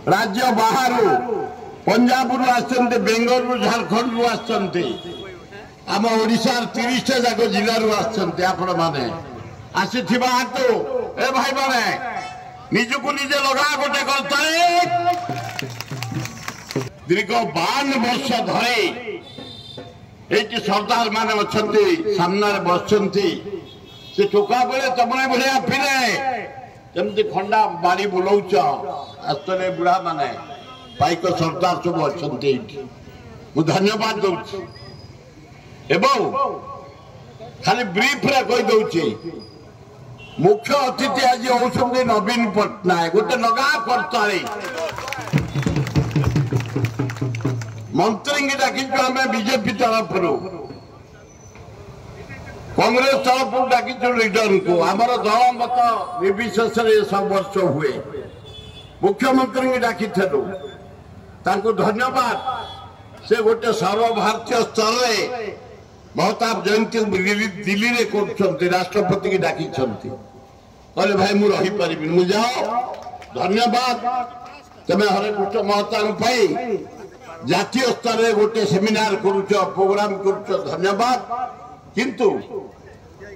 राज्य बाहर पंजाब रु बेंगलुरु झारखंड रु आम ओडिशा 30 जाक जिला आपण मैंने आसीथिबा हातु ए भाई माने निजको निजे लगा गोटे करताए दीर्घ 52 वर्ष धरे ये सरदार माने अच्छे सामने बसती से टोका बेले तमने भाया फिरे जमती खंडा बाड़ी बुलाऊच आस्तले बुढ़ा माने पाइक सरदार सब अच्छा मुझे धन्यवाद दूसरी एवं खाली ब्रीफ रे कही दौची मुख्य अतिथि आज होती नवीन पट्टनायक गोटे लगा करताली मंत्री की डाकिचु आम बीजेपी तरफ कांग्रेस तरफ डाकिचु लीडर को आमर दल मत निर्विशेष सब वर्ष हुए मुख्यमंत्री की डाकी धन्यवाद से गोटे सर्वभारतीय स्तर में महताब जयंती दिल्ली में कर राष्ट्रपति की डाकी कहले भाई मुझे रही पारि मुझे जाओ धन्यवाद तुम्हें हरे कृष्ण महताब जातीय स्तर में गोटे सेमिनार करुच प्रोग्राम करुच धन्यवाद किंतु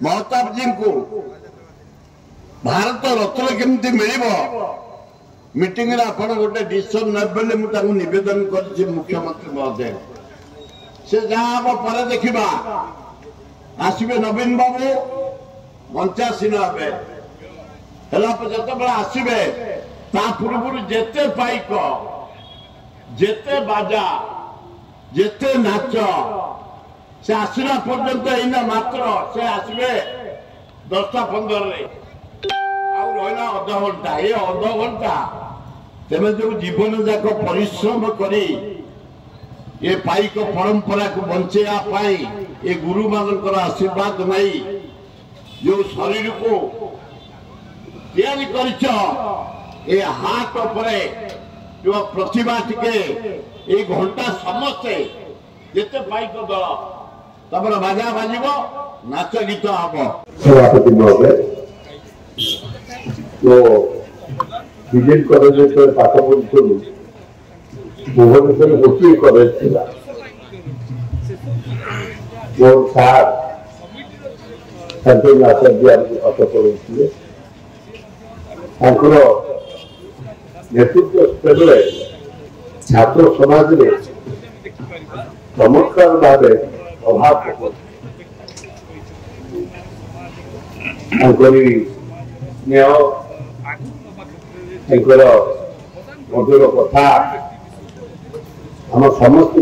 महताब जी को भारत रत्न केमती मिल मीटिंग रे आपण गोटे डिसीजन ने मुझे निवेदन कर मुख्यमंत्री महोदय से जहाँ हम पर देखा आसवे नवीन बाबू 85 जो आसवे पूर्व जेते पाइक जेते बाजा जेते नाच से आसला पर्यंत एना मात्र से आसवे 10-15 रहा अध घंटा ये अध घंटा तेज जो जीवन जाक परिश्रम करी ये पाइक परंपरा को बंचेगा ये गुरु मान आशीर्वाद नहीं जो शरीर को तैयारी कर हाथ उपरे जो प्रतिभा टिके ये घंटा समस्ते जिते पाइक दल तम बाजा बाजिब नाच गीत हम सभापति महोदय तो विजेट कॉलेज पाठ पढ़ुलु भुवनेश्वर गोटे कॉलेज थी मोर सार शांतनु आचार्य पाठ पढ़ुले नेतृत्व स्तर में छात्र समाज में चमत्कार भाव अभाव मधुर कथा आम समस्त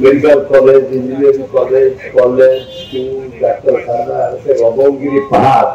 medical college engineering college school डाक्तरखाना रबंगिरी पहाड़